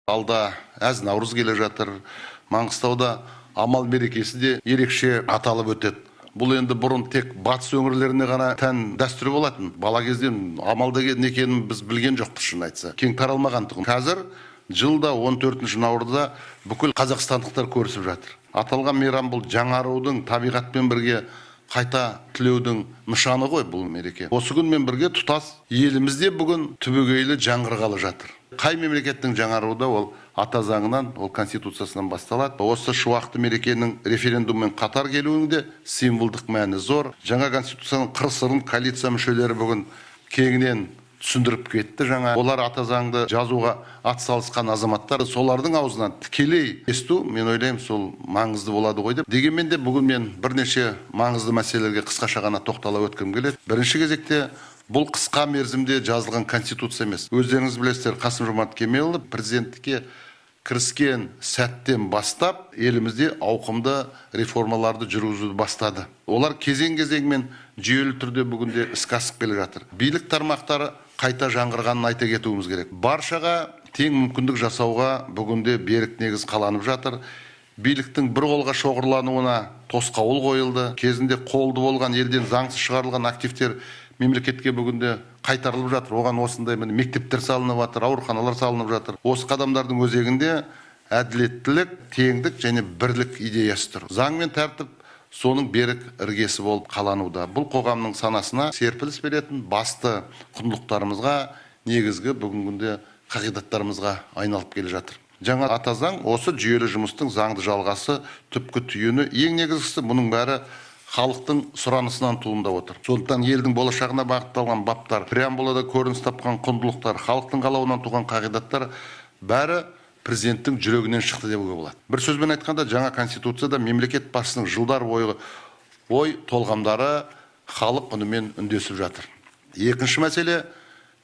Алда әз Наурыз келе жатыр. Маңғыстауда амал мерекесі де ерекше аталып өтеді. Бұл енді бұрын тек батыс өңірлеріне ғана тән дәстүр болатын. Бала кезден амал деген екенін біз білген жоқпыз, шын айтса. Кең таралмаған тұғын. Қазір жылда 14 наурызда бүкіл қазақстандықтар көрісіп жатыр. Аталған мейрам бұл жаңарудың, табиғатпен бірге қайта түлеудің нышаны ғой бұл мереке. Осы күнмен бірге тұтас елімізде бүгін түбегейлі жаңғырғалы жатыр. Қай мемлекеттің жаңаруы ол ата заңынан, ол конституциясынан басталады. Осы шуақты мерекенің референдуммен қатар келуінде символдық мәні зор. Жаңа конституцияның қыр-сырын коалиция мүшелері бүгін кеңінен түсіндіріп кетті. Жаңа олар ата заңды жазуға атсалысқан азаматтар, солардың аузынан тікелей есту, мен ойлаймын, сол маңызды болады ғой деп. Дегенмен де бүгін мен бірнеше маңызды мәселелерге қысқаша ғана тоқтала өткім келеді. Бірінші кезекте бұл қысқа мерзімде жазылған конституция емес. Өздеріңіз білесіздер, Қасым-Жомарт Кемелұлы президенттікке кіріскен сәттен бастап елімізде ауқымды реформаларды жүргізуді бастады. Олар кезең-кезеңмен жүйелі түрде бүгінде іске асып келе жатыр. Билік тармақтары қайта жаңғырғанын айта кетуіміз керек. Баршаға тең мүмкіндік жасауға бүгінде берік негіз қаланып жатыр. Биліктің бір қолға шоғырлануына тосқауыл қойылды. Кезінде қолды болған, елден заңсыз шығарылған активтер мемлекетке бүгінде қайтарылып жатыр. Оған осындай мектептер салынып жатыр, ауруханалар салынып жатыр. Осы қадамдардың өзегінде әділеттілік, теңдік және бірлік идеясы тұр. Заң мен тәртіп соның берік іргесі болып қалануда. Бұл қоғамның санасына серпіліс беретін басты құндылықтарымызға, негізгі бүгінгі қағидаттарымызға айналып келе жатыр. Жаңа ата заң осы жүйелі жұмыстың заңды жалғасы, түпкі түйіні. Ең негізгісі мұның бәрі халықтың сұранысынан туындап отыр. Сондықтан елдің болашағына бағытталған баптар, преамбулада көрініс тапқан құндылықтар, халықтың қалауынан туған қағидаттар бәрі президенттің жүрегінен шықты деуге болады. Бір сөзбен айтқанда, жаңа конституцияда мемлекет басшысының жылдар бойғы ой толғамдары халық үнімен үндесіп жатыр. Екінші мәселе,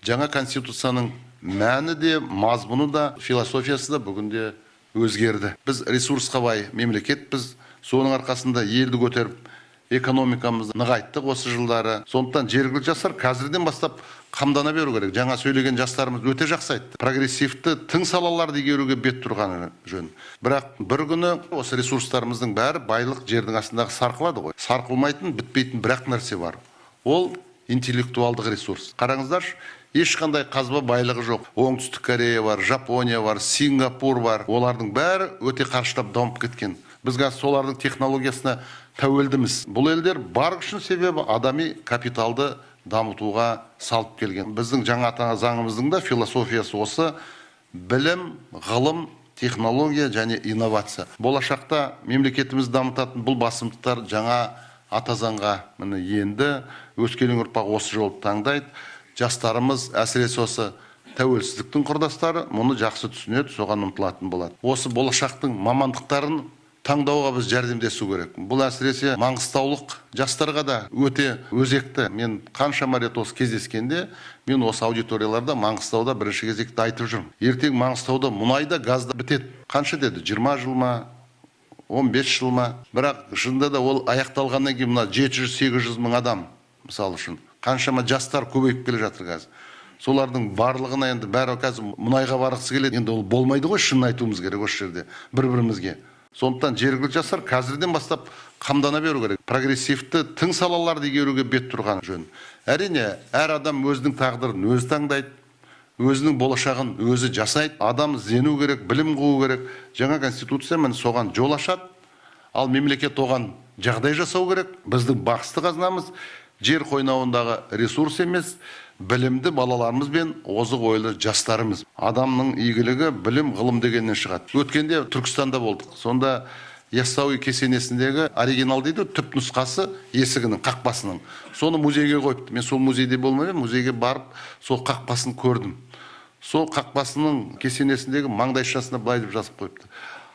жаңа конституцияның мәні де, мазмұны да, философиясы да бүгінде өзгерді. Біз ресурсқа бай мемлекетпіз, соның арқасында елді көтеріп, экономикамызды нығайттық осы жылдары. Сондықтан жергілікті жастар қазірден бастап қамдана беру керек. Жаңа сөйлеген жастарымыз өте жақсы айтты. Прогрессивті тың салаларды игеруге бет тұрғаны жөн. Бірақ бір күні осы ресурстарымыздың бәрі байлық жердің астындағы сарқылады ғой. Сарқылмайтын, бітпейтін бірақ нәрсе бар. Ол интеллектуалдық ресурс. Қараңыздаршы, ешқандай қазба байлығы жоқ. Оңтүстік Корея бар, Жапония бар, Сингапур бар. Олардың бәрі өте қарыштап дамып кеткен. Біз қазір солардың технологиясына тәуелдіміз. Бұл елдер бар үшін себебі адами капиталды дамытуға салып келген. Біздің жаңа ата заңымыздың да философиясы осы: білім, ғылым, технология және инновация. Болашақта мемлекетімізді дамытатын бұл басымдықтар жаңа ата заңға енді. Өскелең ұрпақ осы жолды таңдайды. Жастарымыз әсіресе осы тәуелсіздіктің құрдастары мұны жақсы түсінеді, соған ұмтылатын болады. Осы болашақтың мамандықтарын таңдауға біз жәрдемдесу керек. Бұл әсіресе маңғыстаулық жастарға да өте өзекті. Мен қаншама рет осы кездескенде, мен осы аудиторияларда Маңғыстауда бірінші кезекте айтып жүрмін. Ертең Маңғыстауда мұнайда, газда бітеді. Қанша деді? 20 жыл ма? 15 жыл ма? Бірақ шынында да ол аяқталғаннан кейін 700-800 мың адам, мысалы үшін, қаншама жастар көбейіп келе жатыр қазір. Солардың барлығына енді бәрі қазір мұнайға барғысы келеді. Енді ол болмайды ғой, шынын айтуымыз керек осы жерде бір-бірімізге. Сондықтан жергілікті жастар қазірден бастап қамдана беру керек. Прогрессивті тың салаларды игеруге бет тұрған жөн. Әрине, әр адам өзінің тағдырын өзі таңдайды, өзінің болашағын өзі жасайды. Адам іздену керек, білім қуу керек. Жаңа конституция соған жол ашады. Ал мемлекет оған жағдай жасау керек. Біздің басты қазынамыз жер қойнауындағы ресурс емес, білімді балаларымыз бен озық ойлы жастарымыз. Адамның игілігі білім, ғылым дегеннен шығады. Өткенде Түркістанда болдық. Сонда Яссауи кесенесіндегі оригинал дейді, түп нұсқасы есігінің, қақпасының. Соны музейге қойыпты. Мен сол музейде болмаймын, музейге барып, сол қақпасын көрдім. Сол қақпасының кесенесіндегі маңдайшасына былай деп жазып қойыпты: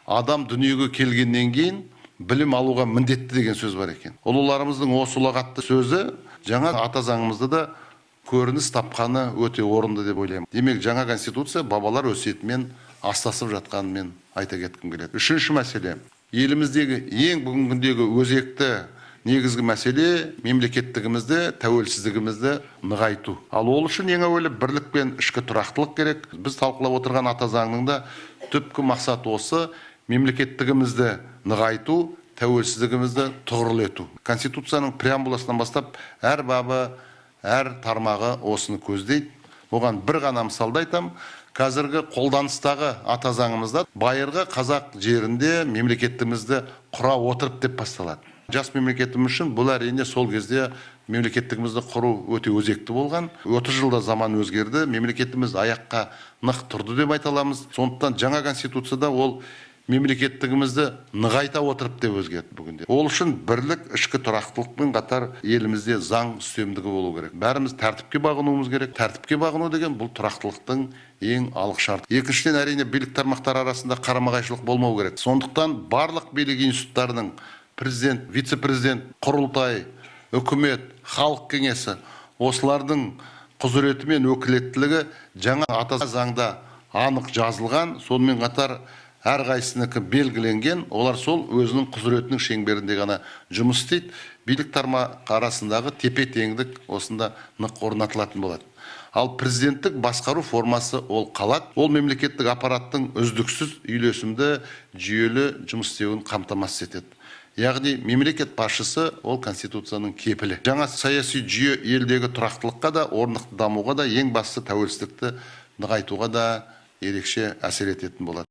адам дүниеге келгеннен кейін білім алуға міндетті деген сөз бар екен. Ұлыларымыздың осы ұлағатты сөзі жаңа ата заңымызда да көрініс тапқаны өте орынды деп ойлаймын. Демек, жаңа конституция бабалар өсиетімен астасып жатқанын мен айта кеткім келеді. Үшінші мәселе, еліміздегі ең бүгінгідегі өзекті негізгі мәселе мемлекеттігімізді, тәуелсіздігімізді нығайту. Ал ол үшін ең әуелі бірлік пен ішкі тұрақтылық керек. Біз талқылап отырған ата заңның да түпкі мақсат осы: мемлекеттігімізді нығайту, тәуелсіздігімізді тұғырлы ету. Конституцияның преамбуласынан бастап әр бабы, әр тармағы осыны көздейді. Оған бір ғана мысалды айтам. Қазіргі қолданыстағы ата заңымызда байырғы қазақ жерінде мемлекеттігімізді құра отырып деп басталады. Жас мемлекетіміз үшін бұл әрине сол кезде мемлекеттігімізді құру өте өзекті болған. 30 жылда заман өзгерді, мемлекетіміз аяққа нық тұрды деп айта аламыз. Сондықтан жаңа конституцияда ол мемлекеттігімізді нығайта отырып деп өзгерді бүгінде. Ол үшін бірлік, ішкі тұрақтылықпен қатар елімізде заң үстемдігі болу керек. Бәріміз тәртіпке бағынуымыз керек. Тәртіпке бағыну деген бұл тұрақтылықтың ең алғы шарты. Екіншіден, әрине билік тармақтары арасында қарама-қайшылық болмау керек. Сондықтан барлық билік институттарының президент, вице-президент, құрылтай, үкімет, халық кеңесі осылардың құзыреті мен өкілеттілігі жаңа ата заңда анық жазылған, сонымен қатар әрқайсынікі белгіленген, олар сол өзінің құзыретінің шеңберінде ғана жұмыс істейді. Билік тармақ арасындағы тепе-теңдік осында нық орнатылатын болады. Ал президенттік басқару формасы ол қалады. Ол мемлекеттік аппараттың үздіксіз, үйлесімді, жүйелі жұмыс істеуін қамтамасыз етеді. Яғни мемлекет басшысы ол конституцияның кепілі. Жаңа саяси жүйе елдегі тұрақтылыққа да, орнықты дамуға да, ең бастысы тәуелсіздікті нығайтуға да ерекше әсер ететін болады.